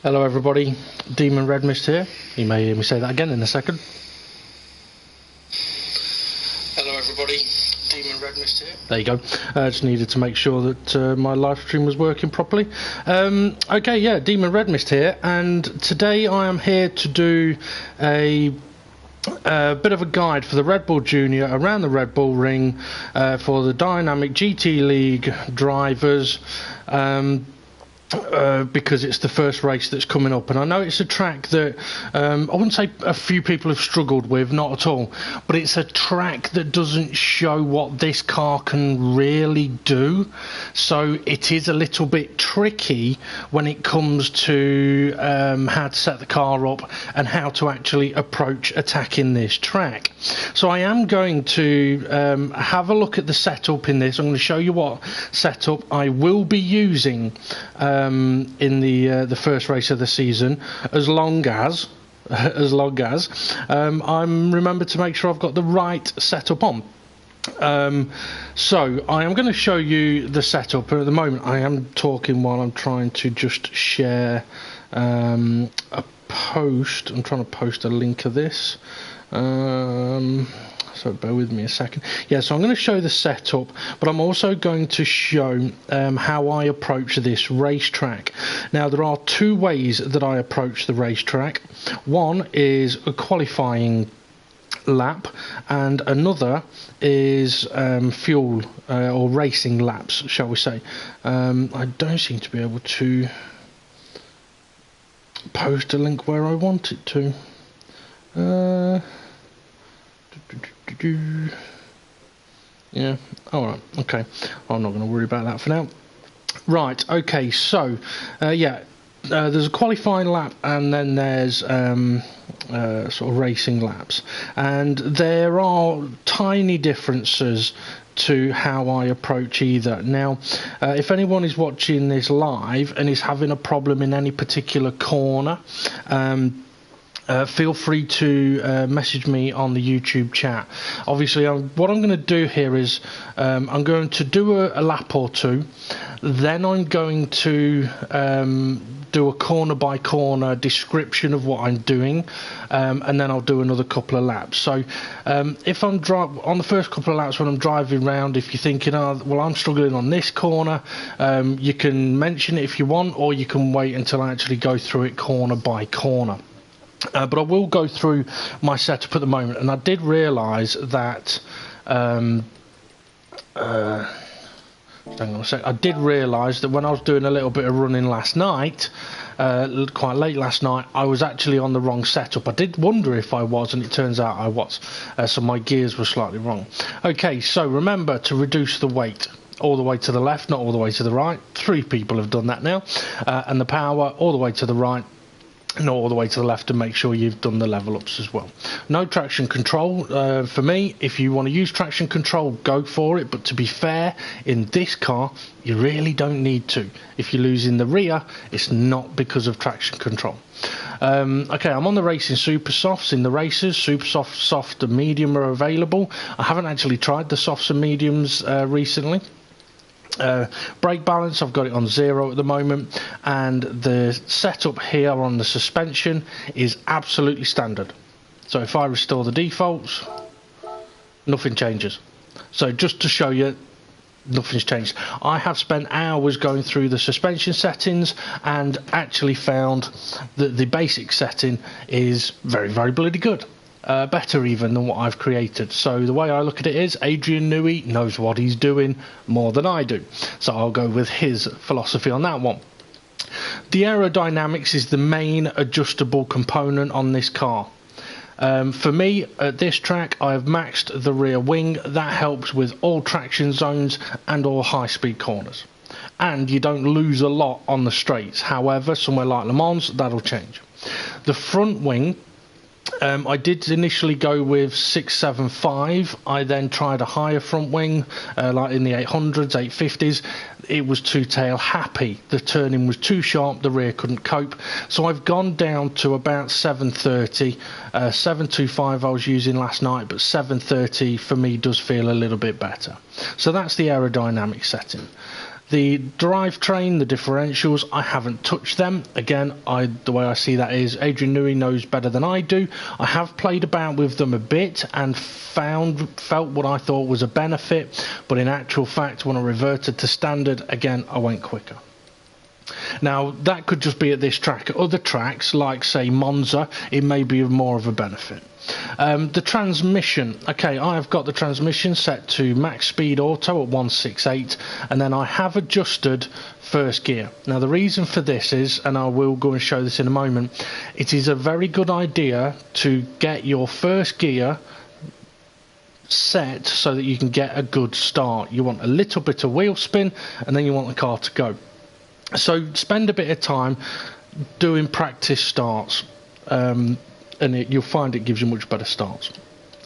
Hello everybody, Demon Red Mist here. You may hear me say that again in a second. Hello everybody, Demon Red Mist here. There you go. I just needed to make sure that my live stream was working properly. Okay, yeah, Demon Red Mist here, and today I am here to do a bit of a guide for the RedBull Junior around the RedBull ring for the Dynamic GT League drivers. Because it's the first race that's coming up, and I know it's a track that I wouldn't say a few people have struggled with, not at all, but it's a track that doesn't show what this car can really do, so it is a little bit tricky when it comes to how to set the car up and how to actually approach attacking this track. So I am going to have a look at the setup in this. I'm going to show you what setup I will be using in the first race of the season, as long as I'm remember to make sure I've got the right setup on. So I am going to show you the setup. At the moment I am talking while I'm trying to just share a post. I'm trying to post a link of this. So bear with me a second. Yeah, so I'm going to show the setup, but I'm also going to show how I approach this racetrack. Now, there are two ways that I approach the racetrack. One is a qualifying lap, and another is fuel or racing laps, shall we say. I don't seem to be able to post a link where I want it to. Yeah, alright, okay, I'm not going to worry about that for now. Right, okay, so yeah, there's a qualifying lap, and then there's sort of racing laps, and there are tiny differences to how I approach either. Now, if anyone is watching this live and is having a problem in any particular corner, feel free to message me on the YouTube chat. Obviously, what I'm going to do here is I'm going to do a lap or two, then I'm going to do a corner by corner description of what I'm doing, and then I'll do another couple of laps. So if I'm on the first couple of laps when I'm driving around, if you're thinking, oh, well, I'm struggling on this corner, you can mention it if you want, or you can wait until I actually go through it corner by corner. But I will go through my setup at the moment, and I did realise that hang on a sec. I did realise that when I was doing a little bit of running last night, quite late last night, I was actually on the wrong setup. I did wonder if I was, and it turns out I was. So my gears were slightly wrong. Okay, so remember to reduce the weight all the way to the left, not all the way to the right. 3 people have done that now. And the power all the way to the right, not all the way to the left, and make sure you've done the level ups as well. No traction control for me. If you want to use traction control, go for it, but to be fair, in this car you really don't need to. If you're losing the rear, it's not because of traction control. Okay, I'm on the racing super softs. In the races, super soft and medium are available. I haven't actually tried the softs and mediums recently. Brake balance, I've got it on 0 at the moment, and the setup here on the suspension is absolutely standard. So if I restore the defaults, nothing changes. So just to show you, nothing's changed. I have spent hours going through the suspension settings and actually found that the basic setting is very, very bloody good. Better even than what I've created. So the way I look at it is, Adrian Newey knows what he's doing more than I do, so I'll go with his philosophy on that one. The aerodynamics is the main adjustable component on this car. For me, at this track, I have maxed the rear wing. That helps with all traction zones and all high-speed corners, and you don't lose a lot on the straights. However, somewhere like Le Mans, that'll change. The front wing, I did initially go with 675. I then tried a higher front wing, like in the 800s, 850s. It was two-tail happy. The turning was too sharp, the rear couldn't cope. So I've gone down to about 730. 725 I was using last night, but 730 for me does feel a little bit better. So that's the aerodynamic setting. The drivetrain, the differentials, I haven't touched them. Again, the way I see that is Adrian Newey knows better than I do. I have played about with them a bit and felt what I thought was a benefit, but in actual fact, when I reverted to standard, again, I went quicker. Now, that could just be at this track. At other tracks, like say Monza, it may be more of a benefit. The transmission, okay, I have got the transmission set to max speed auto at 168, and then I have adjusted first gear. Now the reason for this is, and I will go and show this in a moment, it is a very good idea to get your first gear set so that you can get a good start. You want a little bit of wheel spin, and then you want the car to go. So spend a bit of time doing practice starts, and you'll find it gives you much better starts.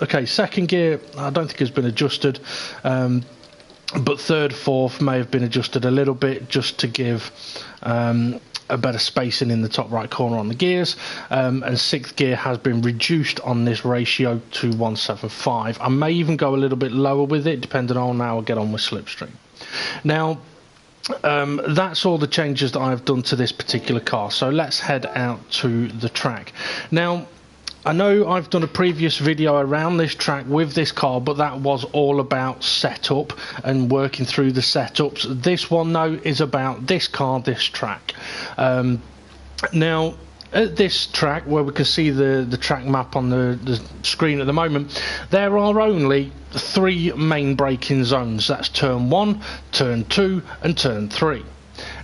Okay, second gear, I don't think has been adjusted, but third, fourth may have been adjusted a little bit just to give a better spacing in the top right corner on the gears, and sixth gear has been reduced on this ratio to 175. I may even go a little bit lower with it, depending on how I get on with slipstream. Now, that's all the changes that I've done to this particular car, so let's head out to the track. Now, I know I've done a previous video around this track with this car, but that was all about setup and working through the setups. This one though is about this car, this track. Now, at this track, where we can see the track map on the screen at the moment, there are only 3 main braking zones. That's turn 1, turn 2 and turn 3.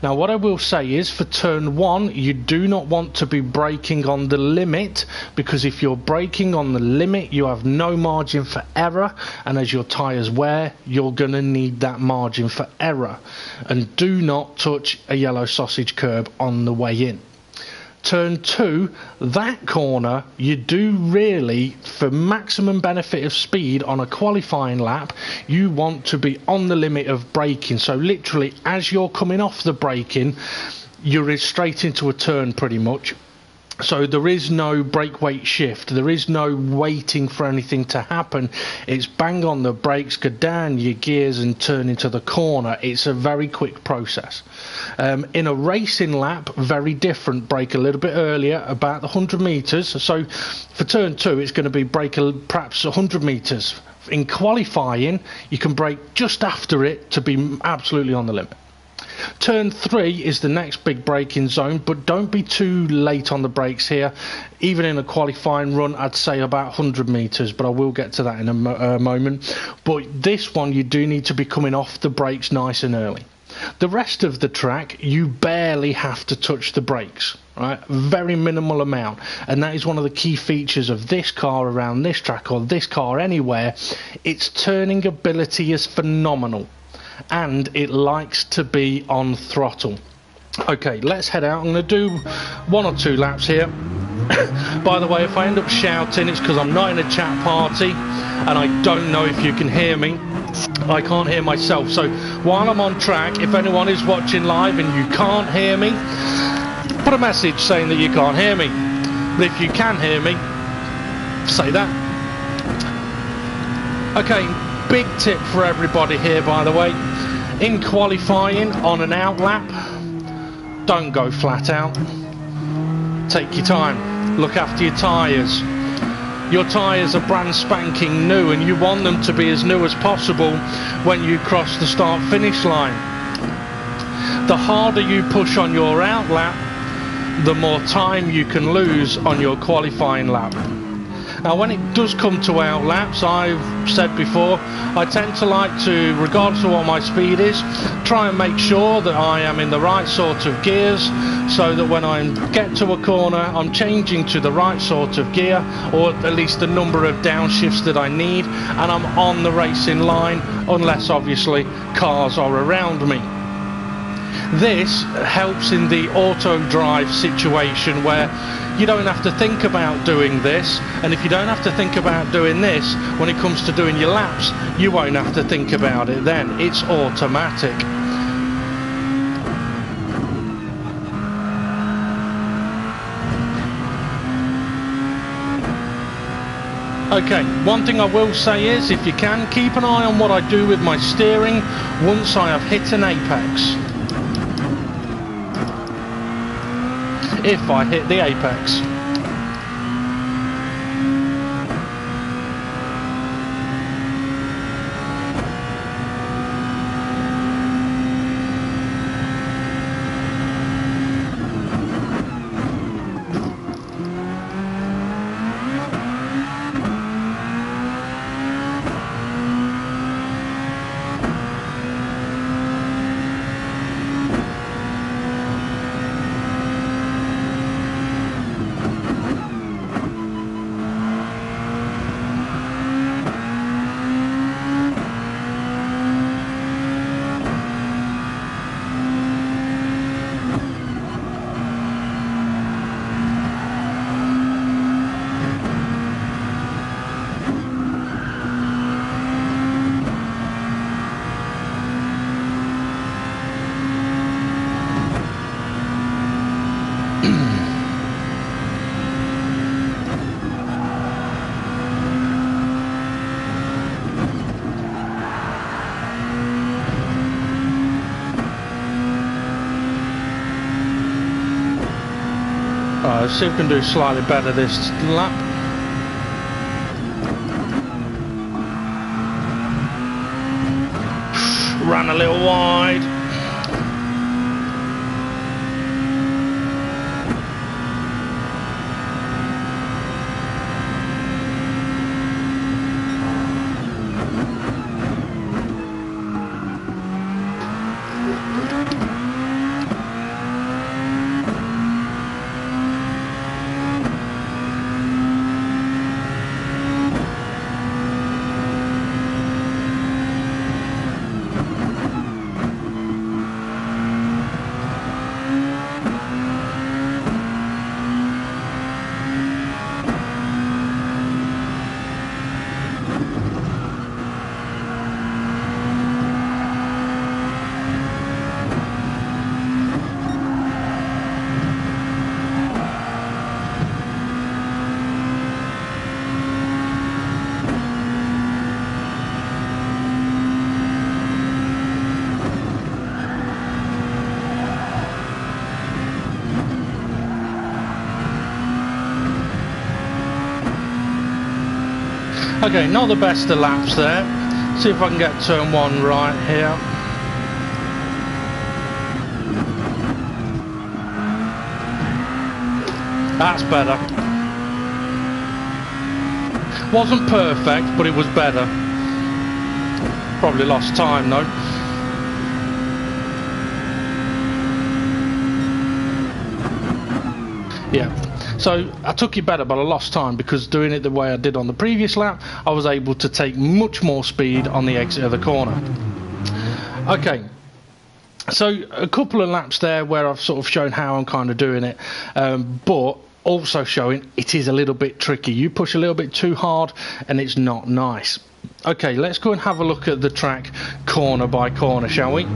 Now what I will say is, for turn 1 you do not want to be braking on the limit, because if you're braking on the limit you have no margin for error, and as your tyres wear you're going to need that margin for error. And do not touch a yellow sausage curb on the way in. Turn 2, that corner, you do really, for maximum benefit of speed on a qualifying lap, you want to be on the limit of braking. So literally, as you're coming off the braking, you're straight into a turn pretty much. So there is no brake weight shift, there is no waiting for anything to happen. It's bang on the brakes, go down your gears and turn into the corner. It's a very quick process. In a racing lap, very different. Brake a little bit earlier, about 100 metres. So for turn 2 it's going to be brake perhaps 100 metres. In qualifying you can brake just after it to be absolutely on the limit. Turn 3 is the next big braking zone, but don't be too late on the brakes here. Even in a qualifying run, I'd say about 100 metres, but I will get to that in a moment. But this one, you do need to be coming off the brakes nice and early. The rest of the track, you barely have to touch the brakes, right? Very minimal amount, and that is one of the key features of this car around this track, or this car anywhere. Its turning ability is phenomenal, and it likes to be on throttle. Okay, let's head out. I'm going to do 1 or 2 laps here. By the way, if I end up shouting, it's because I'm not in a chat party and I don't know if you can hear me. I can't hear myself, so while I'm on track, if anyone is watching live and you can't hear me, put a message saying that you can't hear me. But if you can hear me, say that. Okay, big tip for everybody here, by the way. In qualifying on an out lap, don't go flat out. Take your time, look after your tyres. Your tyres are brand spanking new, and you want them to be as new as possible when you cross the start finish line. The harder you push on your out lap, the more time you can lose on your qualifying lap. Now when it does come to out laps, I've said before, I tend to like to, regardless of what my speed is, try and make sure that I am in the right sort of gears, so that when I get to a corner I'm changing to the right sort of gear, or at least the number of downshifts that I need, and I'm on the racing line, unless obviously cars are around me. This helps in the auto drive situation where you don't have to think about doing this, and if you don't have to think about doing this when it comes to doing your laps, you won't have to think about it then. It's automatic. Okay, one thing I will say is, if you can, keep an eye on what I do with my steering once I have hit an apex. If I hit the apex. Let's see if we can do slightly better this lap. Ran a little wide. Okay, not the best of laps there. See if I can get turn one right here. That's better. Wasn't perfect, but it was better. Probably lost time though. Yeah. So I took it better, but I lost time because doing it the way I did on the previous lap, I was able to take much more speed on the exit of the corner. Okay, so a couple of laps there where I've sort of shown how I'm kind of doing it, but also showing it is a little bit tricky. You push a little bit too hard and it's not nice. Okay, let's go and have a look at the track corner by corner, shall we?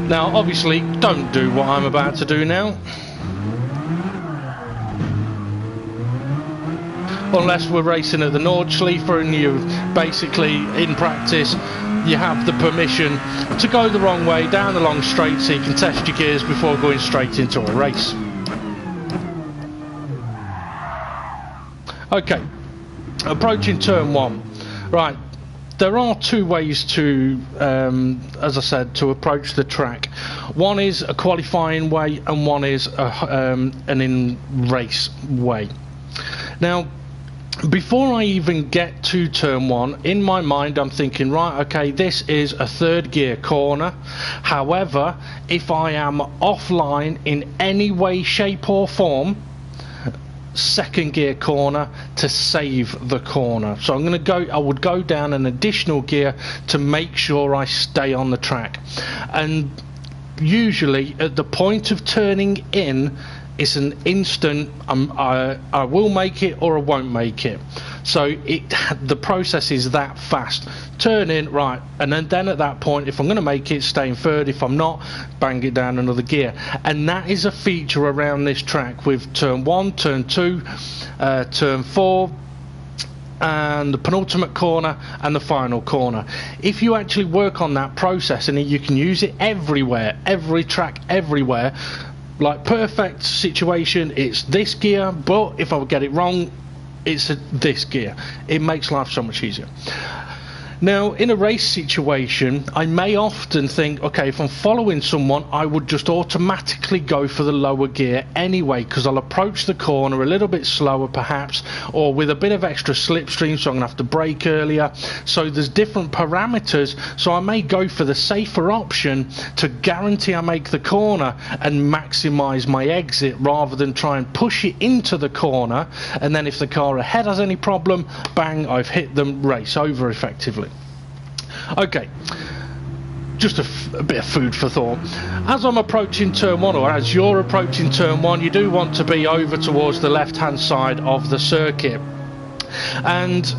Now, obviously, don't do what I'm about to do now. Unless we're racing at the Nordschleife and you basically, in practice, you have the permission to go the wrong way down the long straight so you can test your gears before going straight into a race. Okay, approaching turn one. Right. There are two ways to, as I said, to approach the track. One is a qualifying way and one is an in-race way. Now, before I even get to turn one, in my mind I'm thinking, right, okay, this is a third gear corner. However, if I am offline in any way, shape or form, second gear corner to save the corner. So I would go down an additional gear to make sure I stay on the track. And usually at the point of turning in, it's an instant I will make it or I won't make it. So the process is that fast. Turn in, right, and then at that point, if I'm going to make it, stay in third. If I'm not, bang it down another gear. And that is a feature around this track with turn 1, turn 2, turn 4, and the penultimate corner and the final corner. If you actually work on that process, and you can use it everywhere, every track, everywhere, like perfect situation, it's this gear, but if I get it wrong, it's this gear. It makes life so much easier. Now, in a race situation, I may often think, okay, if I'm following someone, I would just automatically go for the lower gear anyway, because I'll approach the corner a little bit slower perhaps, or with a bit of extra slipstream, so I'm going to have to brake earlier. So there's different parameters, so I may go for the safer option to guarantee I make the corner and maximize my exit, rather than try and push it into the corner, and then if the car ahead has any problem, bang, I've hit them, race over effectively. Okay, just a bit of food for thought. As I'm approaching turn 1, or as you're approaching turn 1, you do want to be over towards the left hand side of the circuit. And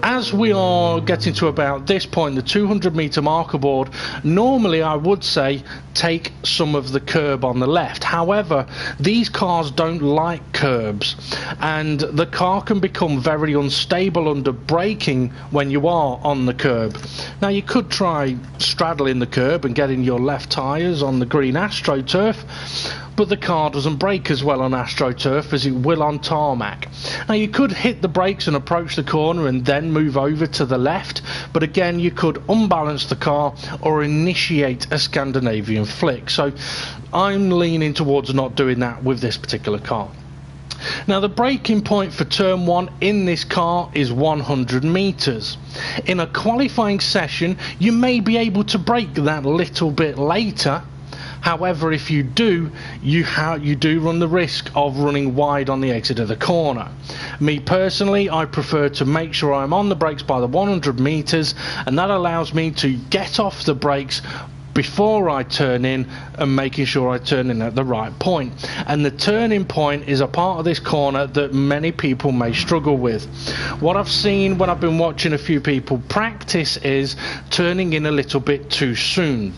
as we are getting to about this point, the 200-meter marker board, normally I would say take some of the curb on the left. However, these cars don't like curbs, and the car can become very unstable under braking when you are on the curb. Now, you could try straddling the curb and getting your left tyres on the green AstroTurf, but the car doesn't brake as well on AstroTurf as it will on tarmac. Now, you could hit the brakes and approach the corner and then move over to the left, but again, you could unbalance the car or initiate a Scandinavian flick. So I'm leaning towards not doing that with this particular car. Now, the braking point for turn 1 in this car is 100 meters. In a qualifying session, you may be able to brake that little bit later. However, if you do, you do run the risk of running wide on the exit of the corner. Me personally, I prefer to make sure I'm on the brakes by the 100 meters, and that allows me to get off the brakes before I turn in, and making sure I turn in at the right point. And the turning point is a part of this corner that many people may struggle with. What I've seen when I've been watching a few people practice is turning in a little bit too soon.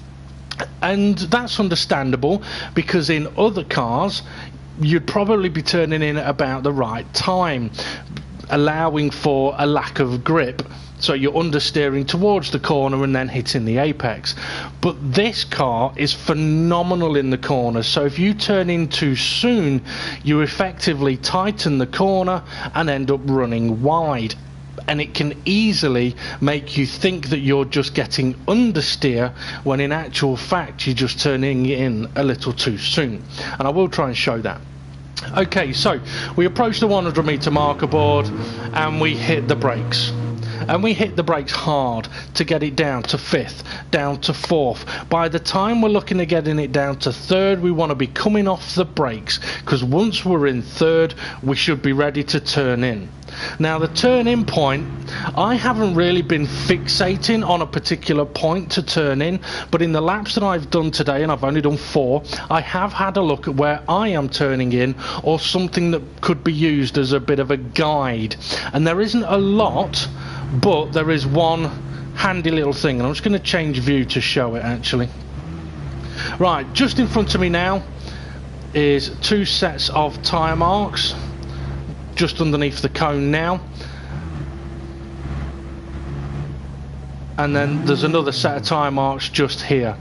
And that's understandable, because in other cars you'd probably be turning in at about the right time, allowing for a lack of grip, so you're understeering towards the corner and then hitting the apex. But this car is phenomenal in the corner, so if you turn in too soon, you effectively tighten the corner and end up running wide. And it can easily make you think that you're just getting understeer, when in actual fact you're just turning in a little too soon. And I will try and show that. Okay, so we approach the 100 meter marker board and we hit the brakes. And we hit the brakes hard to get it down to 5th, down to 4th. By the time we're looking at getting it down to 3rd, we want to be coming off the brakes, because once we're in 3rd, we should be ready to turn in. Now, the turn-in point, I haven't really been fixating on a particular point to turn in, but in the laps that I've done today, and I've only done 4, I have had a look at where I am turning in, or something that could be used as a bit of a guide. And there isn't a lot, but there is one handy little thing, and I'm just going to change view to show it actually. Right, just in front of me now is 2 sets of tyre marks, just underneath the cone now, and then there's another set of tyre marks just here.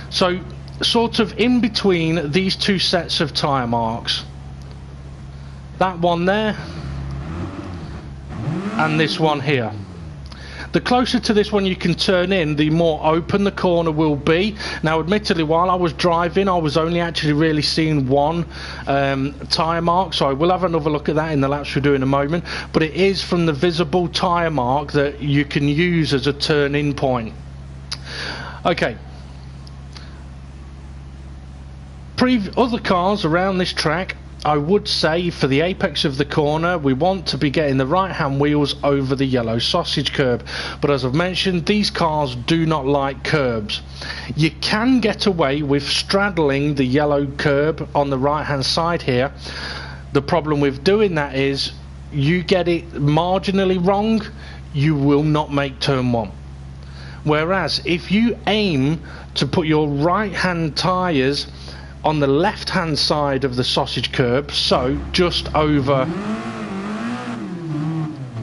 So sort of in between these 2 sets of tyre marks, that one there and this one here. The closer to this one you can turn in, the more open the corner will be. Now, admittedly, while I was driving, I was only actually really seeing one tyre mark, so I will have another look at that in the laps we do in a moment. But it is from the visible tyre mark that you can use as a turn-in point. Okay. Other cars around this track, I would say for the apex of the corner, we want to be getting the right hand wheels over the yellow sausage curb. But as I've mentioned, these cars do not like curbs. You can get away with straddling the yellow curb on the right hand side here. The problem with doing that is you get it marginally wrong, you will not make turn one. Whereas if you aim to put your right hand tyres on the left hand side of the sausage curb, so just over,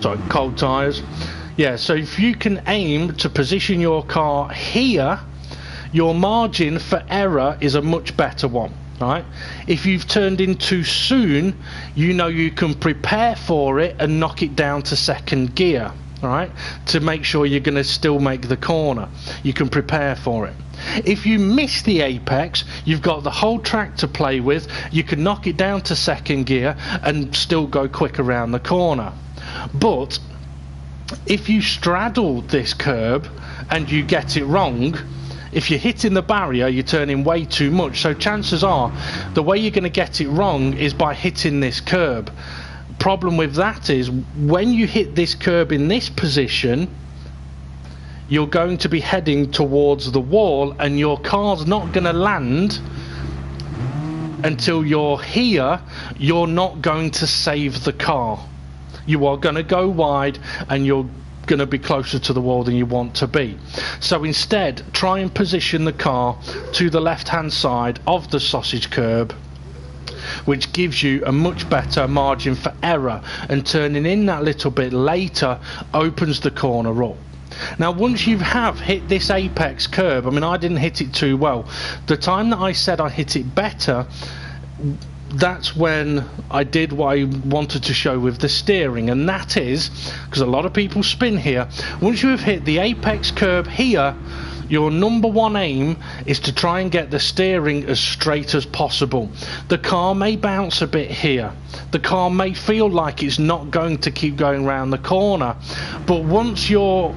sorry, cold tyres, yeah, so if you can aim to position your car here, your margin for error is a much better one. Right? If you've turned in too soon, you know you can prepare for it and knock it down to second gear, right? To make sure you're going to still make the corner. You can prepare for it. If you miss the apex, you've got the whole track to play with. You can knock it down to second gear and still go quick around the corner. But if you straddle this curb and you get it wrong, if you're hitting the barrier, you're turning way too much. So chances are, the way you're going to get it wrong is by hitting this curb. Problem with that is, when you hit this curb in this position, you're going to be heading towards the wall, and your car's not going to land until you're here. You're not going to save the car. You are going to go wide, and you're going to be closer to the wall than you want to be. So instead, try and position the car to the left hand side of the sausage curb, which gives you a much better margin for error, and turning in that little bit later opens the corner up. Now once you have hit this apex curb, I mean, I didn't hit it too well. The time that I said I hit it better, that's when I did what I wanted to show with the steering, and that is, because a lot of people spin here, once you have hit the apex curb here, your number one aim is to try and get the steering as straight as possible. The car may bounce a bit here, the car may feel like it's not going to keep going around the corner, but once your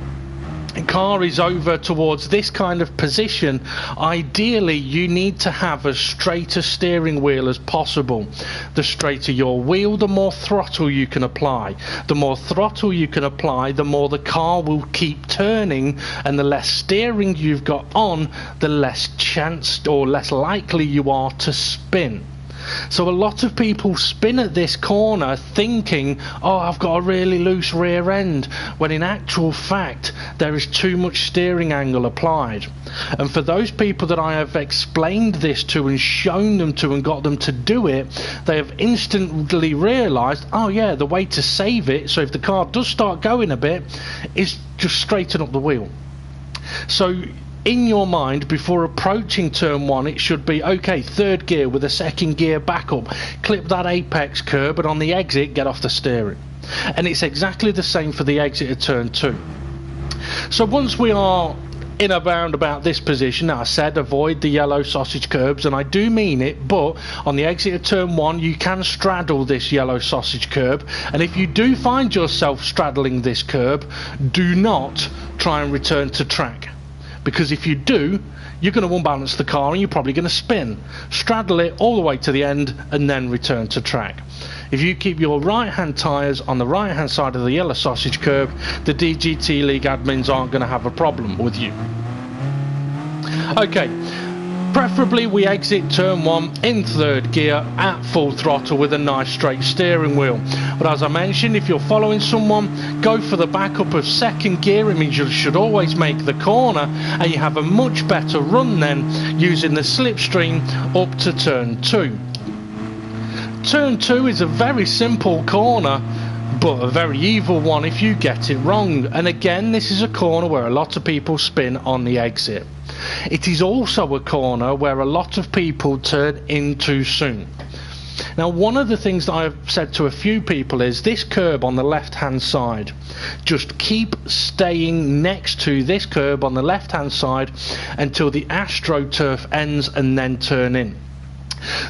car is over towards this kind of position, ideally you need to have as straight a steering wheel as possible. The straighter your wheel, the more throttle you can apply. The more throttle you can apply, the more the car will keep turning, and the less steering you've got on, the less chance or less likely you are to spin. So a lot of people spin at this corner thinking, oh, I've got a really loose rear end, when in actual fact there is too much steering angle applied. And for those people that I have explained this to and shown them to and got them to do it, they have instantly realised, oh yeah, the way to save it, so if the car does start going a bit, is just straighten up the wheel. So in your mind, before approaching turn one, it should be, okay, third gear with a second gear backup, clip that apex curb, and on the exit, get off the steering. And it's exactly the same for the exit of turn two. So once we are in around about this position, now I said avoid the yellow sausage curbs, and I do mean it, but on the exit of turn one, you can straddle this yellow sausage curb, and if you do find yourself straddling this curb, do not try and return to track. Because if you do, you're going to unbalance the car and you're probably going to spin. Straddle it all the way to the end and then return to track. If you keep your right hand tyres on the right hand side of the yellow sausage curb, the DGT League admins aren't going to have a problem with you. Okay, preferably we exit turn one in third gear at full throttle with a nice straight steering wheel. But as I mentioned, if you're following someone, go for the backup of second gear. It means you should always make the corner, and you have a much better run then using the slipstream up to turn two. Turn two is a very simple corner, but a very evil one if you get it wrong. And again, this is a corner where a lot of people spin on the exit. It is also a corner where a lot of people turn in too soon. Now, one of the things that I've said to a few people is this curb on the left hand side, just keep staying next to this curb on the left hand side until the AstroTurf ends and then turn in.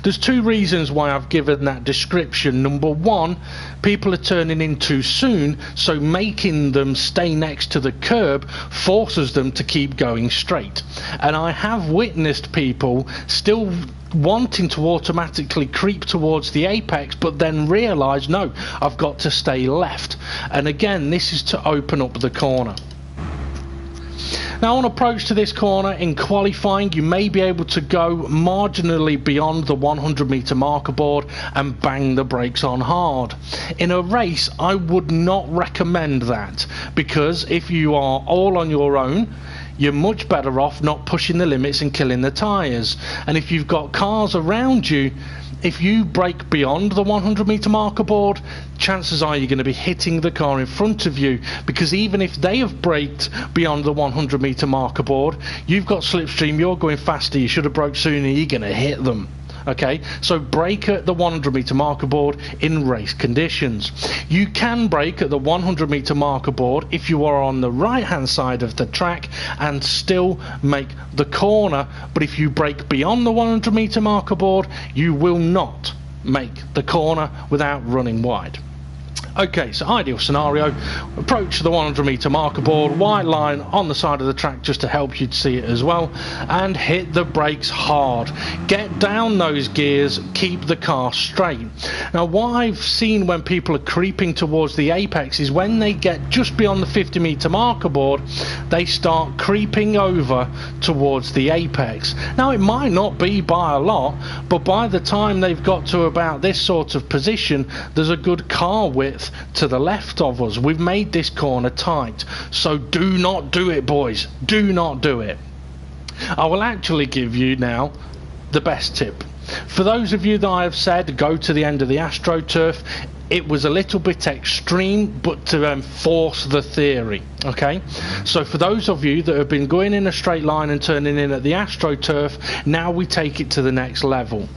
There's two reasons why I've given that description. Number one, people are turning in too soon, so making them stay next to the curb forces them to keep going straight. And I have witnessed people still wanting to automatically creep towards the apex, but then realise, no, I've got to stay left. And again, this is to open up the corner. Now on approach to this corner in qualifying, you may be able to go marginally beyond the 100-meter marker board and bang the brakes on hard. In a race, I would not recommend that, because if you are all on your own, you're much better off not pushing the limits and killing the tyres. And if you've got cars around you, if you brake beyond the 100-meter marker board, chances are you're going to be hitting the car in front of you, because even if they have braked beyond the 100-meter marker board, you've got slipstream, you're going faster, you should have braked sooner, you're going to hit them. Okay, so brake at the 100-meter marker board in race conditions. You can brake at the 100-meter marker board if you are on the right-hand side of the track and still make the corner, but if you brake beyond the 100-meter marker board, you will not make the corner without running wide. Okay, so ideal scenario, approach the 100-meter marker board, white line on the side of the track just to help you to see it as well, and hit the brakes hard. Get down those gears, keep the car straight. Now what I've seen when people are creeping towards the apex is when they get just beyond the 50-meter marker board, they start creeping over towards the apex. Now it might not be by a lot, but by the time they've got to about this sort of position, there's a good car width to the left of us. We've made this corner tight, so do not do it, boys. Do not do it. I will actually give you now the best tip. For those of you that I have said go to the end of the AstroTurf, it was a little bit extreme, but to force the theory. Okay, so for those of you that have been going in a straight line and turning in at the AstroTurf, now we take it to the next level.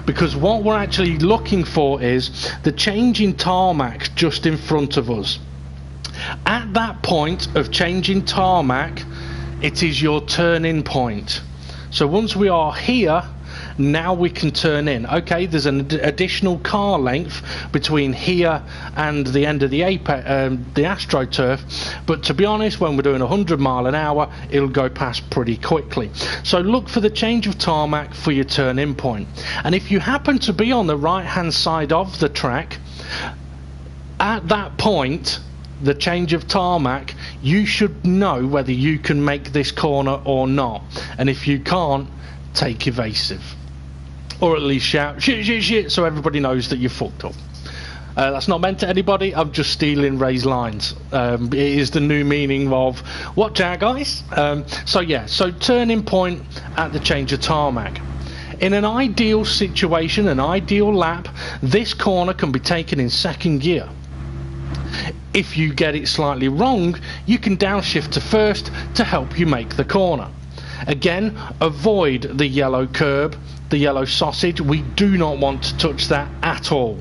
Because what we're actually looking for is the change in tarmac just in front of us. At that point of changing tarmac, it is your turn-in point. So once we are here, now we can turn in. Okay, there's an additional car length between here and the end of the AstroTurf, but to be honest, when we're doing 100 mile an hour, it'll go past pretty quickly. So look for the change of tarmac for your turn-in point. And if you happen to be on the right-hand side of the track, at that point, the change of tarmac, you should know whether you can make this corner or not. And if you can't, take evasive. Or at least shout shit shit shit so everybody knows that you're fucked up. That's not meant to anybody, I'm just stealing Ray's lines. It is the new meaning of watch out guys. So yeah, so turning point at the change of tarmac. In an ideal situation, an ideal lap, this corner can be taken in second gear. If you get it slightly wrong, you can downshift to first to help you make the corner. Again, avoid the yellow curb, the yellow sausage. We do not want to touch that at all.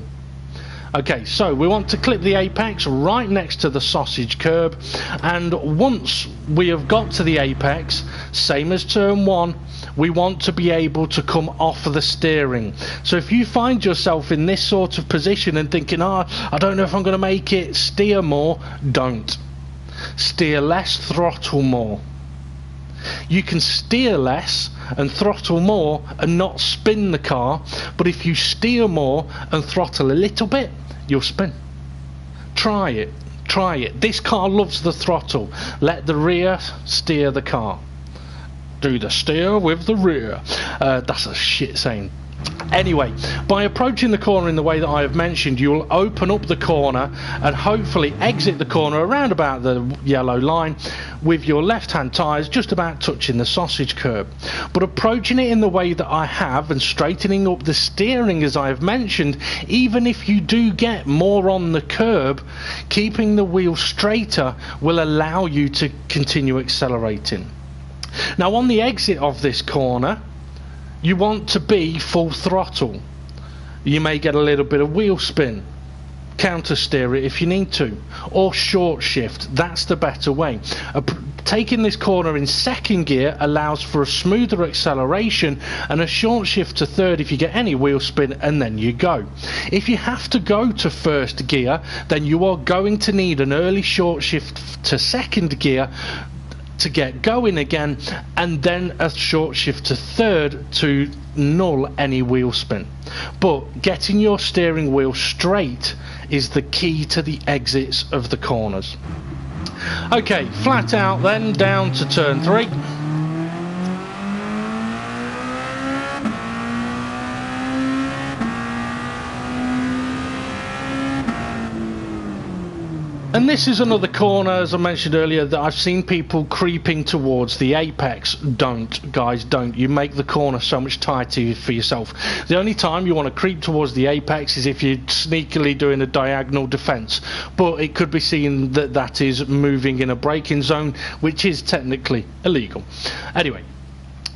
Okay, so we want to clip the apex right next to the sausage curb, and once we have got to the apex, same as turn one, we want to be able to come off of the steering. So if you find yourself in this sort of position and thinking, I don't know if I'm going to make it, steer more, don't. Steer less, throttle more. You can steer less and throttle more and not spin the car, but if you steer more and throttle a little bit, you'll spin. Try it, try it. This car loves the throttle. Let the rear steer the car. Do the steer with the rear. That's a shit saying. Anyway, by approaching the corner in the way that I have mentioned, you will open up the corner and hopefully exit the corner around about the yellow line with your left hand tyres just about touching the sausage curb. But approaching it in the way that I have and straightening up the steering as I have mentioned, even if you do get more on the curb, keeping the wheel straighter will allow you to continue accelerating. Now on the exit of this corner, you want to be full throttle. You may get a little bit of wheel spin. Counter steer it if you need to, or short shift. That's the better way. Taking this corner in second gear allows for a smoother acceleration, and a short shift to third if you get any wheel spin, and then you go. If you have to go to first gear, then you are going to need an early short shift to second gear to get going again, and then a short shift to third to null any wheel spin. But getting your steering wheel straight is the key to the exits of the corners. Okay, flat out then, down to turn 3. And this is another corner, as I mentioned earlier, that I've seen people creeping towards the apex. Don't, guys, don't. You make the corner so much tighter for yourself. The only time you want to creep towards the apex is if you're sneakily doing a diagonal defence. But it could be seen that that is moving in a braking zone, which is technically illegal. Anyway,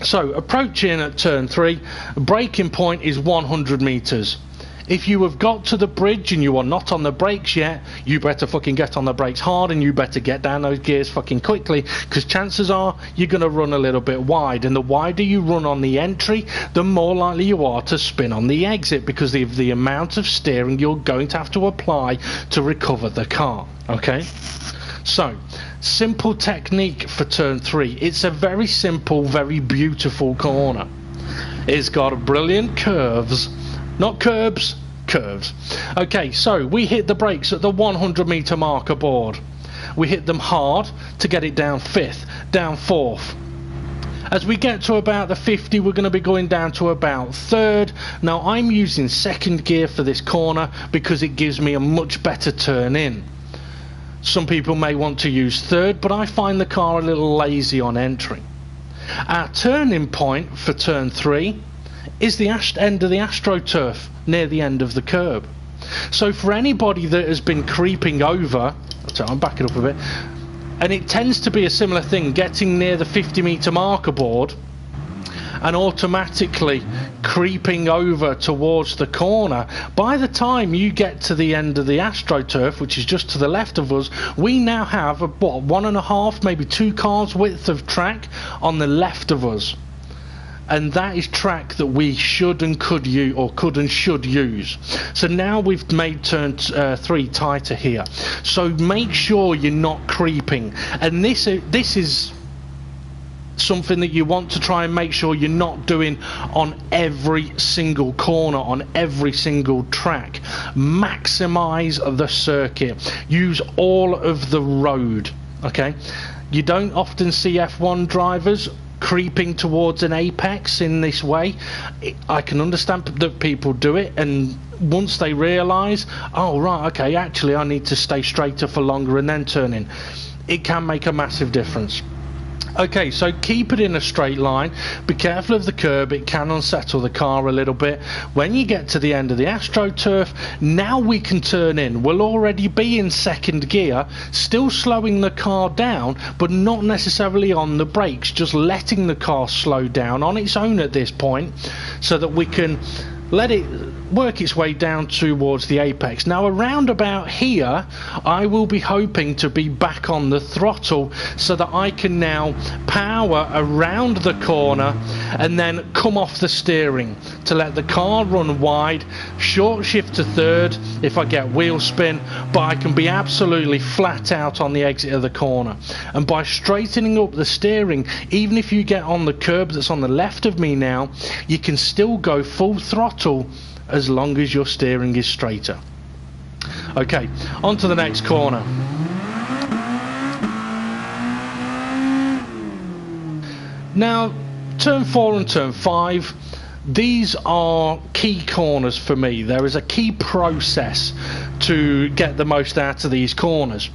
so approaching at turn 3, braking point is 100 metres. If you have got to the bridge and you are not on the brakes yet, you better fucking get on the brakes hard, and you better get down those gears fucking quickly, because chances are you're going to run a little bit wide, and the wider you run on the entry, the more likely you are to spin on the exit, because of the amount of steering you're going to have to apply to recover the car. Okay, so simple technique for turn 3. It's a very simple, very beautiful corner. It's got brilliant curves. Not curbs, curves. Okay, so we hit the brakes at the 100 metre marker board. We hit them hard to get it down 5th, down 4th. As we get to about the 50, we're going to be going down to about 3rd. Now, I'm using 2nd gear for this corner because it gives me a much better turn in. Some people may want to use 3rd, but I find the car a little lazy on entry. Our turning point for turn 3 is the end of the AstroTurf, near the end of the curb. So for anybody that has been creeping over, so I'm backing up a bit, and it tends to be a similar thing, getting near the 50 metre marker board and automatically creeping over towards the corner. By the time you get to the end of the AstroTurf, which is just to the left of us, we now have a, what, 1.5, maybe 2 cars width of track on the left of us. And that is track that we should and could use, or could and should use. So now we've made turn 3 tighter here. So make sure you're not creeping. And this is something that you want to try and make sure you're not doing on every single corner, on every single track. Maximize the circuit. Use all of the road. Okay? You don't often see F1 drivers creeping towards an apex in this way. I can understand that people do it, and once they realise, oh right, okay, actually I need to stay straighter for longer and then turn in, it can make a massive difference. Okay, so keep it in a straight line. Be careful of the curb, it can unsettle the car a little bit. When you get to the end of the AstroTurf, now we can turn in. We'll already be in 2nd gear, still slowing the car down, but not necessarily on the brakes, just letting the car slow down on its own at this point, so that we can let it work its way down towards the apex. Now around about here I will be hoping to be back on the throttle so that I can now power around the corner and then come off the steering to let the car run wide, short shift to 3rd if I get wheel spin, but I can be absolutely flat out on the exit of the corner. And by straightening up the steering, even if you get on the curb that's on the left of me now, you can still go full throttle as long as your steering is straighter. Okay, on to the next corner. Now, turn 4 and turn 5, these are key corners for me. There is a key process to get the most out of these corners.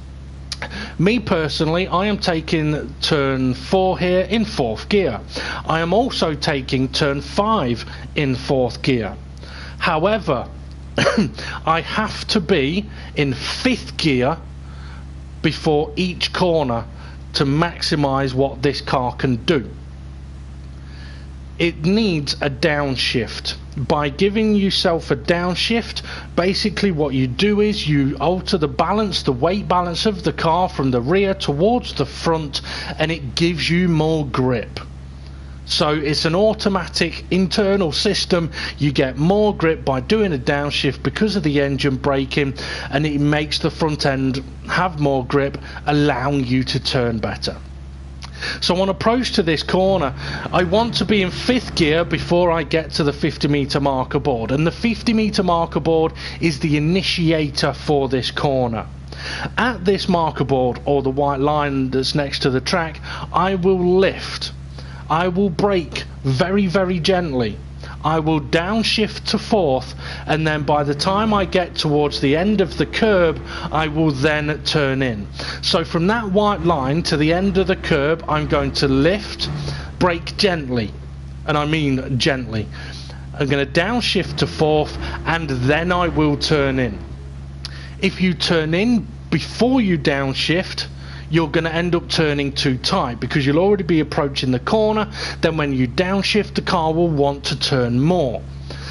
Me personally, I am taking turn 4 here in 4th gear. I am also taking turn 5 in 4th gear. However, I have to be in 5th gear before each corner to maximise what this car can do. It needs a downshift. By giving yourself a downshift, basically what you do is you alter the balance, the weight balance of the car from the rear towards the front, and it gives you more grip. So it's an automatic internal system. You get more grip by doing a downshift because of the engine braking, and it makes the front end have more grip, allowing you to turn better. So on approach to this corner, I want to be in 5th gear before I get to the 50-meter marker board, and the 50-meter marker board is the initiator for this corner. At this marker board, or the white line that's next to the track, I will lift. I will brake very, very gently. I will downshift to 4th, and then by the time I get towards the end of the curb, I will then turn in. So from that white line to the end of the curb, I'm going to lift, brake gently, and I mean gently. I'm going to downshift to 4th, and then I will turn in. If you turn in before you downshift, you're going to end up turning too tight because you'll already be approaching the corner. Then when you downshift, the car will want to turn more.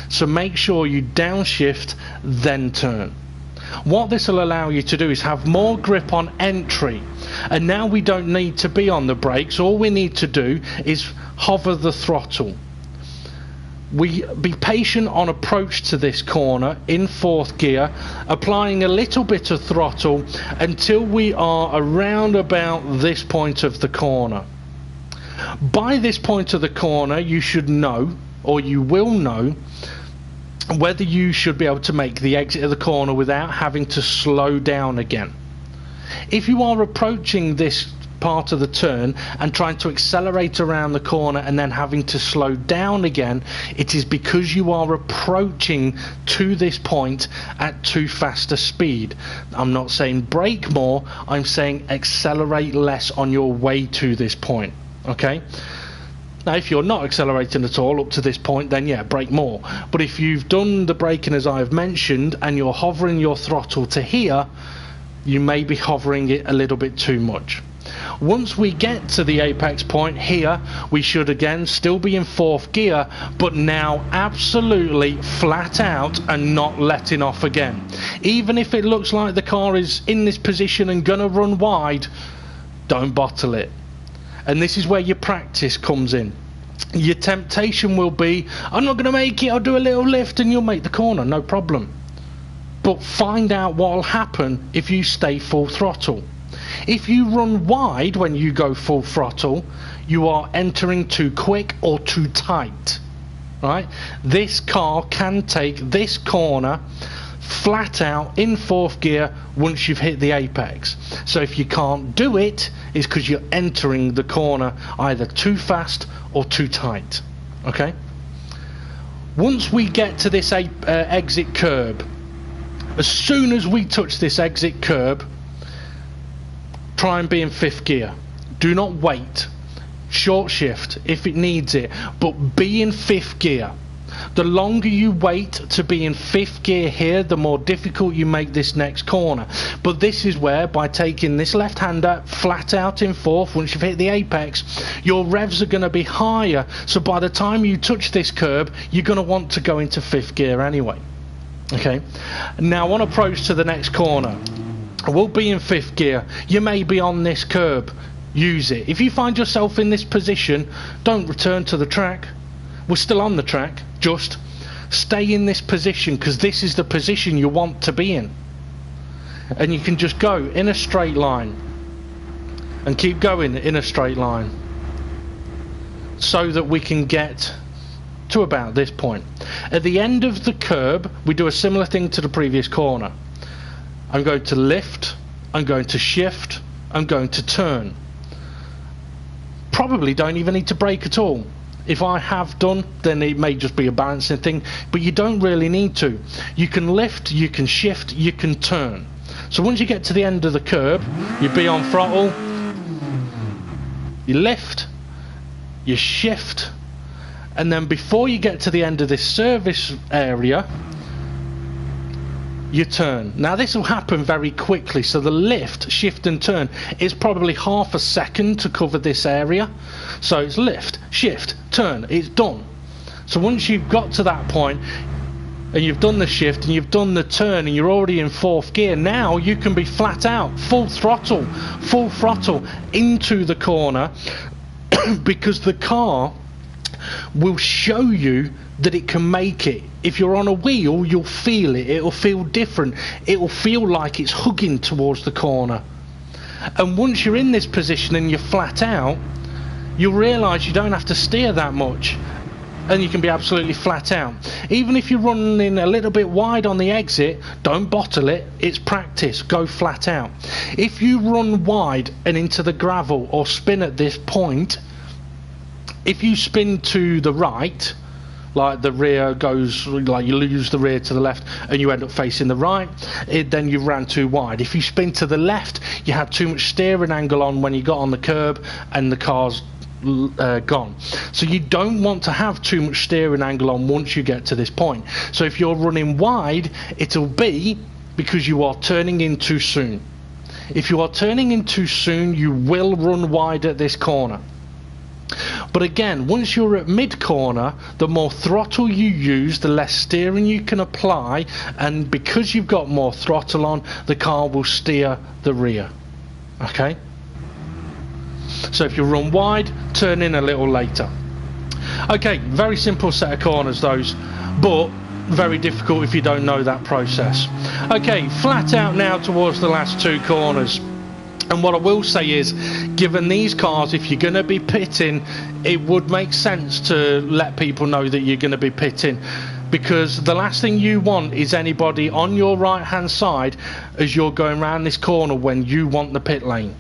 So make sure you downshift, then turn. What this will allow you to do is have more grip on entry, and now we don't need to be on the brakes. All we need to do is hover the throttle. We be patient on approach to this corner in 4th gear, applying a little bit of throttle until we are around about this point of the corner. By this point of the corner, you should know, or you will know, whether you should be able to make the exit of the corner without having to slow down again. If you are approaching this part of the turn and trying to accelerate around the corner and then having to slow down again, it is because you are approaching to this point at too fast a speed. I'm not saying brake more, I'm saying accelerate less on your way to this point. Okay, now if you're not accelerating at all up to this point, then yeah, brake more. But if you've done the braking as I've mentioned and you're hovering your throttle to here, you may be hovering it a little bit too much. Once we get to the apex point here, we should again still be in 4th gear, but now absolutely flat out and not letting off again. Even if it looks like the car is in this position and gonna run wide, don't bottle it. And this is where your practice comes in. Your temptation will be, I'm not gonna make it, I'll do a little lift and you'll make the corner, no problem. But find out what will happen if you stay full throttle. If you run wide when you go full throttle, you are entering too quick or too tight, right? This car can take this corner flat out in 4th gear once you've hit the apex. So if you can't do it, it's because you're entering the corner either too fast or too tight. Okay? Once we get to this exit curb, as soon as we touch this exit curb, try and be in 5th gear. Do not wait. Short shift if it needs it, but be in 5th gear. The longer you wait to be in 5th gear here, the more difficult you make this next corner. But this is where, by taking this left-hander flat out in 4th, once you've hit the apex, your revs are going to be higher. So by the time you touch this curb, you're going to want to go into 5th gear anyway. Okay. Now on approach to the next corner, we'll be in 5th gear. You may be on this curb. Use it. If you find yourself in this position, don't return to the track. We're still on the track. Just stay in this position, because this is the position you want to be in. And you can just go in a straight line and keep going in a straight line so that we can get to about this point. At the end of the curb, we do a similar thing to the previous corner. I'm going to lift, I'm going to shift, I'm going to turn. Probably don't even need to brake at all. If I have done, then it may just be a balancing thing, but you don't really need to. You can lift, you can shift, you can turn. So once you get to the end of the curb, you be on throttle, you lift, you shift, and then before you get to the end of this service area, you turn. Now this will happen very quickly, so the lift, shift and turn is probably half a second to cover this area. So it's lift, shift, turn, it's done. So once you've got to that point and you've done the shift and you've done the turn and you're already in 4th gear, now you can be flat out, full throttle into the corner because the car will show you that it can make it. If you're on a wheel, you'll feel it. It'll feel different. It will feel like it's hugging towards the corner. And once you're in this position and you're flat out, you'll realise you don't have to steer that much, and you can be absolutely flat out. Even if you're running a little bit wide on the exit, don't bottle it, it's practice, go flat out. If you run wide and into the gravel or spin at this point, if you spin to the right, like the rear goes, like you lose the rear to the left and you end up facing the right, then you ran too wide. If you spin to the left, you had too much steering angle on when you got on the curb and the car's gone. So you don't want to have too much steering angle on once you get to this point. So if you're running wide, it'll be because you are turning in too soon. If you are turning in too soon, you will run wide at this corner. But again, once you're at mid corner, the more throttle you use, the less steering you can apply, and because you've got more throttle on, the car will steer the rear. Okay? So if you run wide, turn in a little later. Okay, very simple set of corners those, but very difficult if you don't know that process. Okay, flat out now towards the last two corners. And what I will say is, given these cars, if you're going to be pitting, it would make sense to let people know that you're going to be pitting, because the last thing you want is anybody on your right hand side as you're going around this corner when you want the pit lane.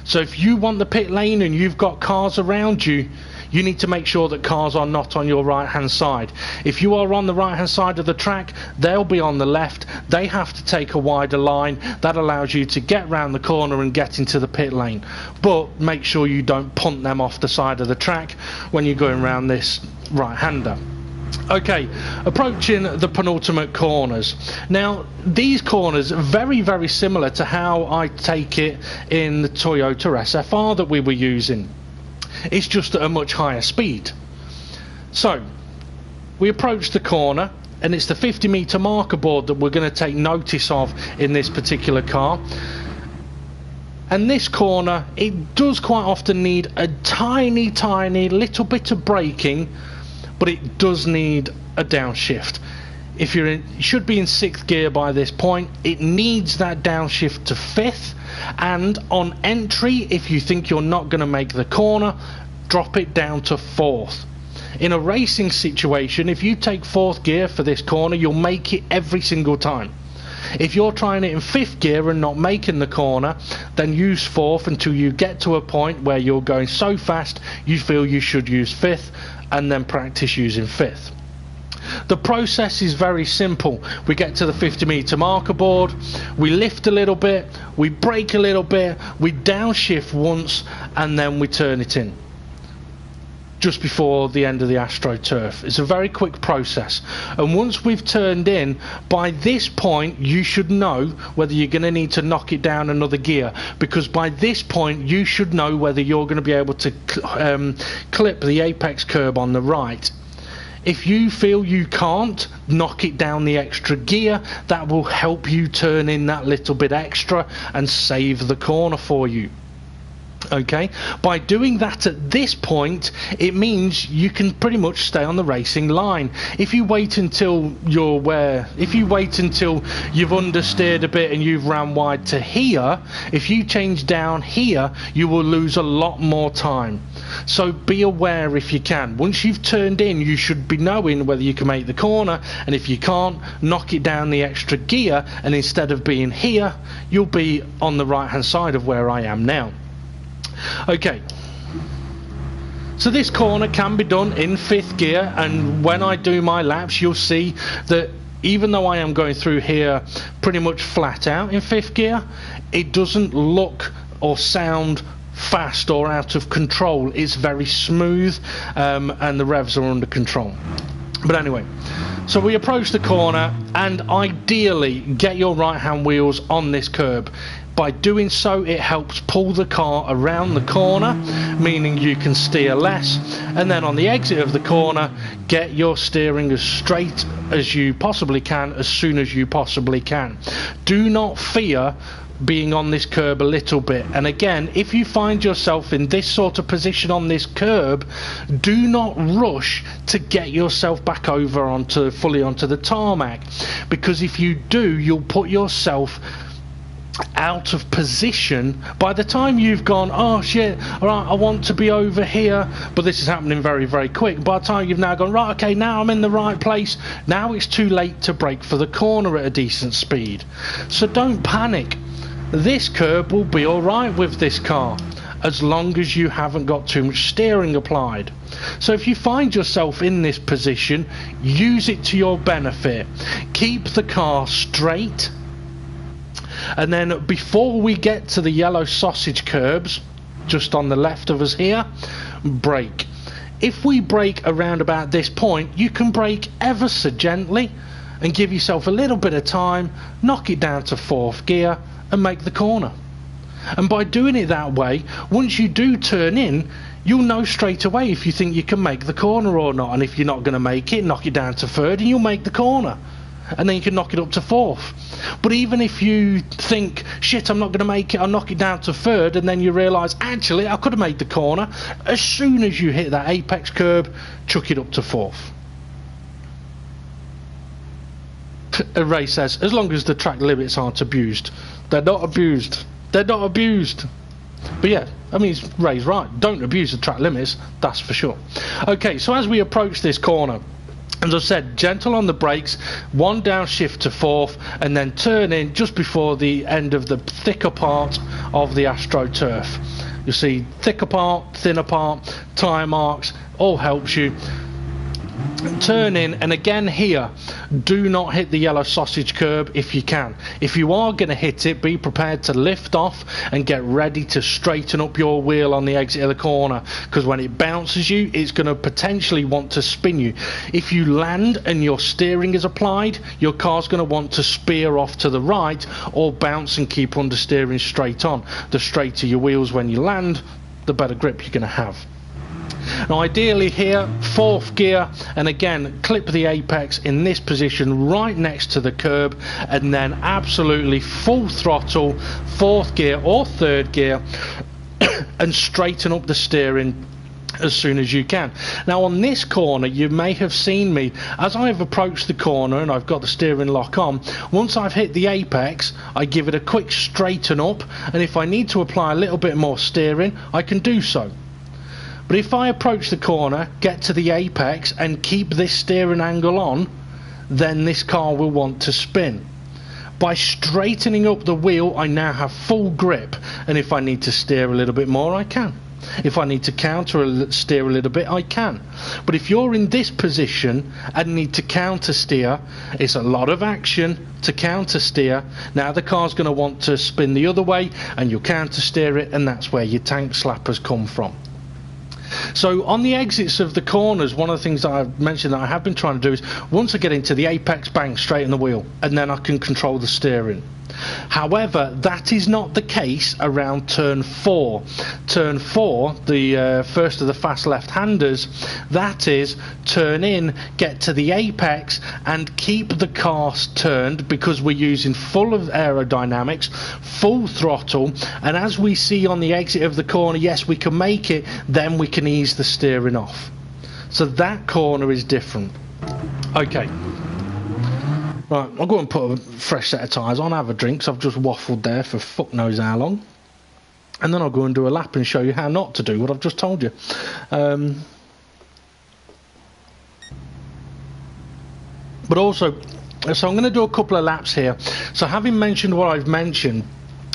So if you want the pit lane and you've got cars around you, you need to make sure that cars are not on your right hand side. If you are on the right hand side of the track, they'll be on the left. They have to take a wider line. That allows you to get round the corner and get into the pit lane. But make sure you don't punt them off the side of the track when you're going around this right hander. Okay, approaching the penultimate corners. Now these corners are very, very similar to how I take it in the Toyota SFR that we were using. It's just at a much higher speed. So we approach the corner, and it's the 50-meter marker board that we're going to take notice of in this particular car. And this corner, it does quite often need a tiny little bit of braking, but it does need a downshift. If you're in, you should be in 6th gear by this point. It needs that downshift to 5th, and on entry, if you think you're not going to make the corner, drop it down to 4th. In a racing situation, if you take 4th gear for this corner, you'll make it every single time. If you're trying it in 5th gear and not making the corner, then use 4th until you get to a point where you're going so fast you feel you should use 5th, and then practice using 5th. The process is very simple. We get to the 50-meter marker board, we lift a little bit, we brake a little bit, we downshift once, and then we turn it in just before the end of the AstroTurf. It's a very quick process, and once we've turned in, by this point you should know whether you're going to need to knock it down another gear, because by this point you should know whether you're going to be able to clip the apex curb on the right. If you feel you can't, knock it down the extra gear. That will help you turn in that little bit extra and save the corner for you. Okay, by doing that at this point, it means you can pretty much stay on the racing line. If you wait until you've understeered a bit and you've ran wide to here, if you change down here, you will lose a lot more time. So be aware if you can. Once you've turned in, you should be knowing whether you can make the corner, and if you can't, knock it down the extra gear, and instead of being here, you'll be on the right hand side of where I am now. Okay, so this corner can be done in 5th gear, and when I do my laps you'll see that even though I am going through here pretty much flat out in 5th gear, it doesn't look or sound fast or out of control. It's very smooth, and the revs are under control. But anyway, so we approach the corner, and ideally get your right hand wheels on this curb. By doing so, it helps pull the car around the corner, meaning you can steer less, and then on the exit of the corner, get your steering as straight as you possibly can as soon as you possibly can. Do not fear being on this curb a little bit, and again, if you find yourself in this sort of position on this curb, do not rush to get yourself back over fully onto the tarmac, because if you do, you'll put yourself out of position, by the time you've gone, oh shit, alright, I want to be over here, but this is happening very, very quick. By the time you've now gone, right, okay, now I'm in the right place, now it's too late to brake for the corner at a decent speed. So don't panic. This curb will be alright with this car, as long as you haven't got too much steering applied. So if you find yourself in this position, use it to your benefit. Keep the car straight, and then before we get to the yellow sausage curbs just on the left of us here, brake. If we brake around about this point, you can brake ever so gently and give yourself a little bit of time, knock it down to 4th gear and make the corner. And by doing it that way, once you do turn in, you'll know straight away if you think you can make the corner or not. And if you're not going to make it, knock it down to 3rd and you'll make the corner. And then you can knock it up to 4th. But even if you think, shit, I'm not going to make it, I'll knock it down to 3rd, and then you realise, actually, I could have made the corner, as soon as you hit that apex curb, chuck it up to 4th. Ray says, as long as the track limits aren't abused. They're not abused. They're not abused. But yeah, I mean, Ray's right. Don't abuse the track limits, that's for sure. Okay, so as we approach this corner, as I said, gentle on the brakes, one downshift to 4th, and then turn in just before the end of the thicker part of the AstroTurf. You see thicker part, thinner part, tyre marks, all helps you. Turn in, and again here, do not hit the yellow sausage curb if you can. If you are going to hit it, be prepared to lift off and get ready to straighten up your wheel on the exit of the corner, because when it bounces you, it's going to potentially want to spin you. If you land and your steering is applied, your car's going to want to spear off to the right or bounce and keep understeering straight on. The straighter your wheels when you land, the better grip you're going to have. Now ideally here, 4th gear, and again clip the apex in this position right next to the curb, and then absolutely full throttle 4th gear or 3rd gear and straighten up the steering as soon as you can. Now on this corner, you may have seen me as I've approached the corner and I've got the steering lock on. Once I've hit the apex, I give it a quick straighten up, and if I need to apply a little bit more steering, I can do so. But if I approach the corner, get to the apex and keep this steering angle on, then this car will want to spin. By straightening up the wheel, I now have full grip, and if I need to steer a little bit more, I can. If I need to steer a little bit, I can. But if you're in this position and need to counter steer, it's a lot of action to counter steer. Now the car's going to want to spin the other way, and you'll counter steer it, and that's where your tank slappers come from. So on the exits of the corners, one of the things that I've mentioned that I have been trying to do is, once I get into the apex, bang, straighten the wheel, and then I can control the steering. However, that is not the case around turn 4. Turn 4, the first of the fast left-handers, that is, turn in, get to the apex, and keep the car turned, because we're using full of aerodynamics, full throttle, and as we see on the exit of the corner, yes, we can make it, then we can ease the steering off. So that corner is different. Okay. Right, I'll go and put a fresh set of tyres on, have a drink, so I've just waffled there for fuck knows how long. And then I'll go and do a lap and show you how not to do what I've just told you. But also, so I'm going to do a couple of laps here. So having mentioned what I've mentioned,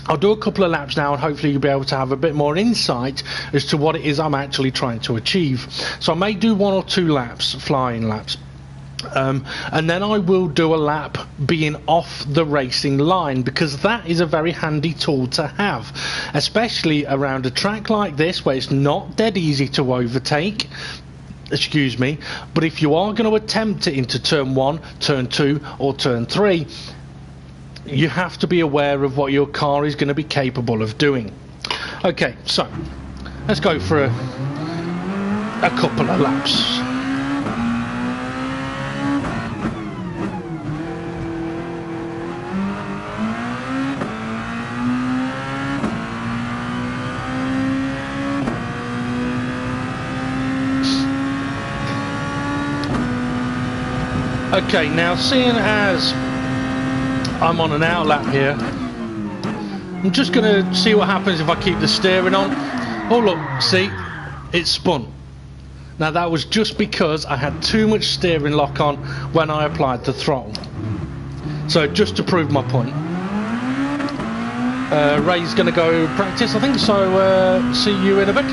I'll do a couple of laps now, and hopefully you'll be able to have a bit more insight as to what it is I'm actually trying to achieve. So I may do 1 or 2 laps, flying laps. And then I will do a lap being off the racing line, because that is a very handy tool to have, especially around a track like this where it's not dead easy to overtake. Excuse me, but if you are going to attempt it into turn 1, turn 2 or turn 3, you have to be aware of what your car is going to be capable of doing. Okay, so let's go for a couple of laps. Okay, now seeing as I'm on an outlap here, I'm just going to see what happens if I keep the steering on. Oh look, see, it spun. Now that was just because I had too much steering lock on when I applied the throttle. So just to prove my point. Ray's going to go practice, I think, so see you in a bit.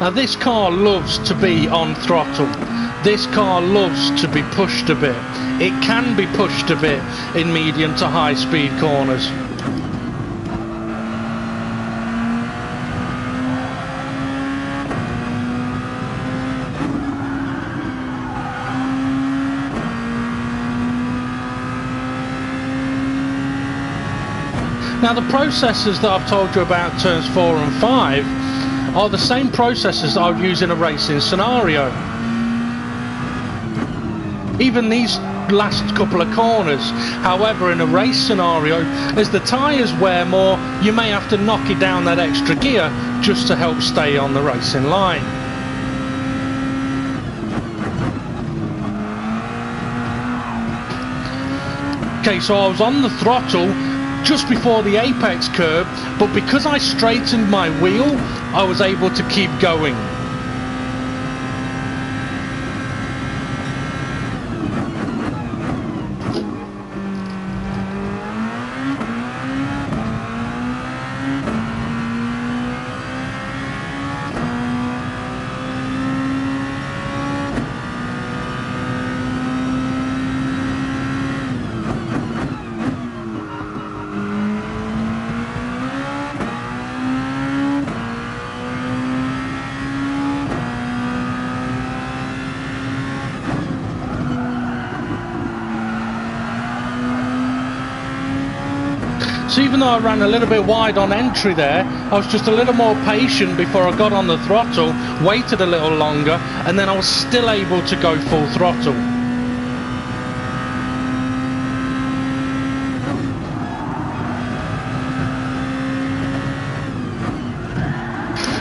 Now this car loves to be on throttle. This car loves to be pushed a bit. It can be pushed a bit in medium to high speed corners. Now the processors that I've told you about turns 4 and 5 are the same processors that I would use in a racing scenario. Even these last couple of corners. However, in a race scenario, as the tyres wear more, you may have to knock it down that extra gear just to help stay on the racing line. Okay, so I was on the throttle just before the apex curve, but because I straightened my wheel, I was able to keep going. So even though I ran a little bit wide on entry there, I was just a little more patient before I got on the throttle, waited a little longer, and then I was still able to go full throttle.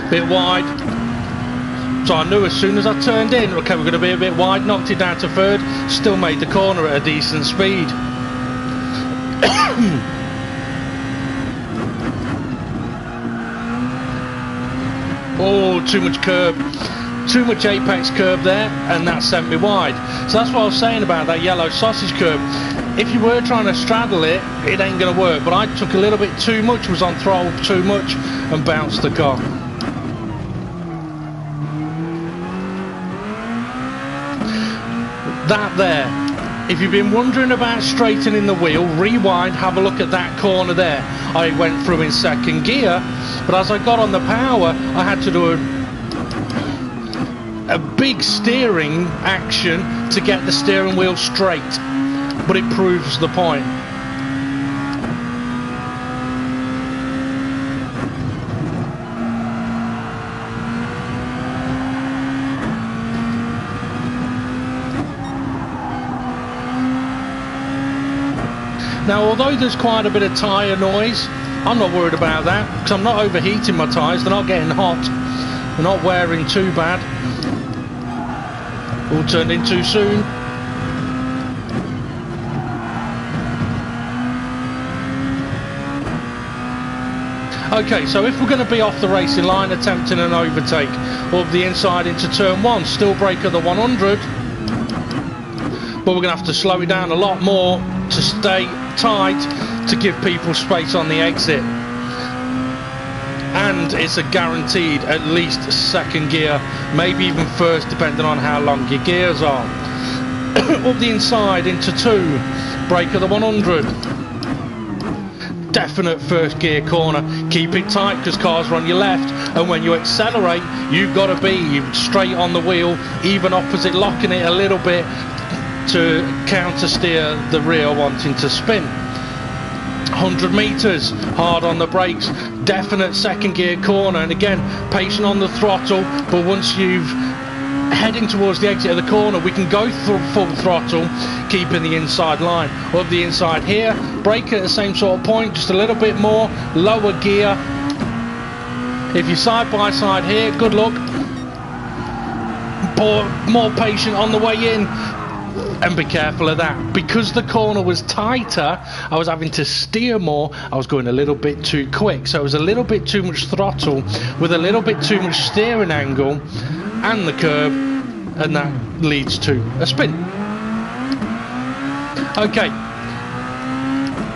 Bit wide. So I knew as soon as I turned in, okay, we're going to be a bit wide, knocked it down to third, still made the corner at a decent speed. Oh, too much curb, too much apex curb there, and that sent me wide. So that's what I was saying about that yellow sausage curb. If you were trying to straddle it, it ain't going to work, but I took a little bit too much, was on throttle too much, and bounced the car. That there. If you've been wondering about straightening the wheel, rewind, have a look at that corner there. I went through in second gear, but as I got on the power, I had to do a big steering action to get the steering wheel straight. But it proves the point. Now, although there's quite a bit of tyre noise, I'm not worried about that because I'm not overheating my tyres, they're not getting hot, they're not wearing too bad. All turned in too soon. Okay, so if we're going to be off the racing line attempting an overtake of the inside into turn 1, still brake at the 100, but we're going to have to slow it down a lot more to stay tight to give people space on the exit. And it's a guaranteed at least second gear, maybe even first, depending on how long your gears are. Up the inside into 2, brake at the 100. Definite first gear corner. Keep it tight because cars are on your left, and when you accelerate, you've got to be straight on the wheel, even opposite, locking it a little bit to counter steer the rear wanting to spin. 100 meters, hard on the brakes, definite second gear corner, and again patient on the throttle, but once you've heading towards the exit of the corner, we can go through full throttle, keeping the inside line. Up the inside here, brake at the same sort of point, just a little bit more, lower gear. If you're side by side here, good luck. more patient on the way in. And be careful of that. Because the corner was tighter, I was having to steer more. I was going a little bit too quick. So it was a little bit too much throttle with a little bit too much steering angle and the curb. And that leads to a spin. Okay.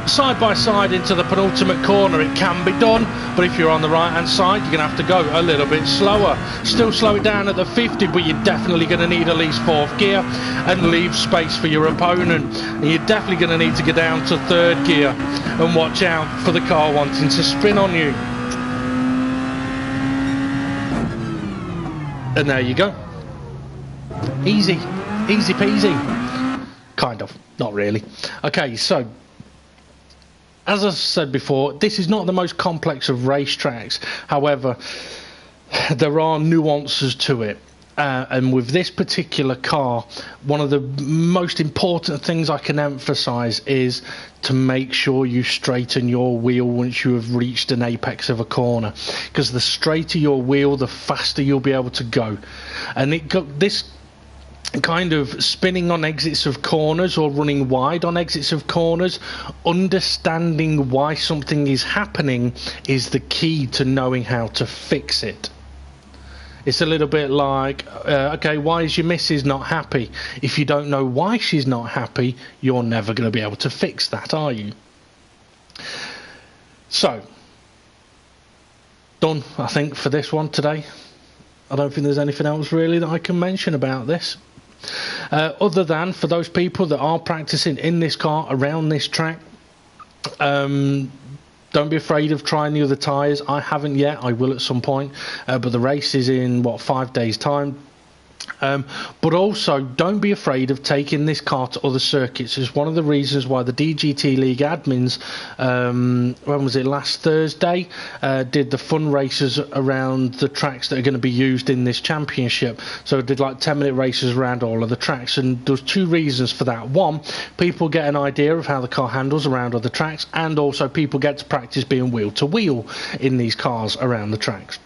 Side by side into the penultimate corner, it can be done, but if you're on the right hand side, you're going to have to go a little bit slower. Still slow it down at the 50, but you're definitely going to need at least 4th gear and leave space for your opponent. And you're definitely going to need to get down to 3rd gear and watch out for the car wanting to spin on you. And there you go. Easy, easy peasy. Kind of, not really. Okay, so as I said before, this is not the most complex of racetracks. However, there are nuances to it. And with this particular car, one of the most important things I can emphasize is to make sure you straighten your wheel once you have reached an apex of a corner. Because the straighter your wheel, the faster you'll be able to go. And this kind of spinning on exits of corners or running wide on exits of corners, understanding why something is happening is the key to knowing how to fix it. It's a little bit like, okay, why is your missus not happy? If you don't know why she's not happy, you're never going to be able to fix that, are you? So, done, I think, for this one today. I don't think there's anything else really that I can mention about this. Other than for those people that are practicing in this car around this track, don't be afraid of trying the other tyres. I haven't yet, I will at some point, but the race is in what, 5 days time. But also don't be afraid of taking this car to other circuits. It's one of the reasons why the DGT League admins, when was it, last Thursday, did the fun races around the tracks that are going to be used in this championship. So it did like 10-minute races around all of the tracks, and there's 2 reasons for that. One, people get an idea of how the car handles around other tracks, and also people get to practice being wheel to wheel in these cars around the tracks.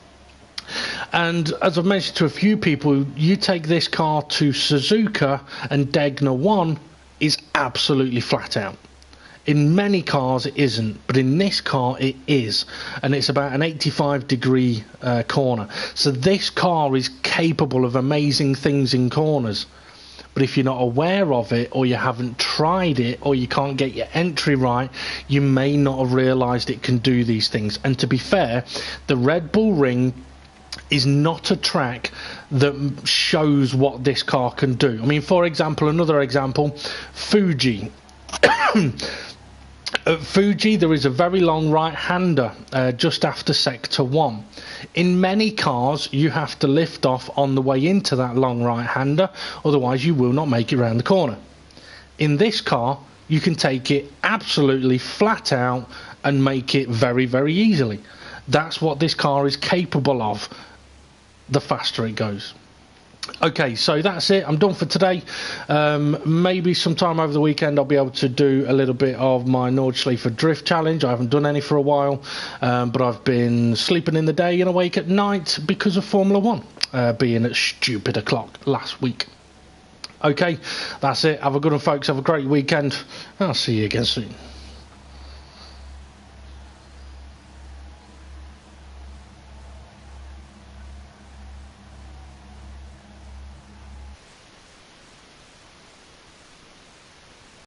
And as I've mentioned to a few people, you take this car to Suzuka and Degner 1 is absolutely flat out. In many cars it isn't, but in this car it is, and it's about an 85-degree corner. So this car is capable of amazing things in corners. But if you're not aware of it, or you haven't tried it, or you can't get your entry right, you may not have realised it can do these things. And to be fair, the Red Bull Ring is not a track that shows what this car can do. I mean, for example, another example, Fuji. At Fuji, there is a very long right-hander just after Sector 1. In many cars, you have to lift off on the way into that long right-hander, otherwise you will not make it around the corner. In this car, you can take it absolutely flat out and make it very, very easily. That's what this car is capable of, the faster it goes. Okay, so that's it. I'm done for today. Maybe sometime over the weekend I'll be able to do a little bit of my Nordschleifer Drift Challenge. I haven't done any for a while, but I've been sleeping in the day and awake at night because of Formula 1 being at stupid o'clock last week. Okay, that's it. Have a good one, folks. Have a great weekend. I'll see you again soon.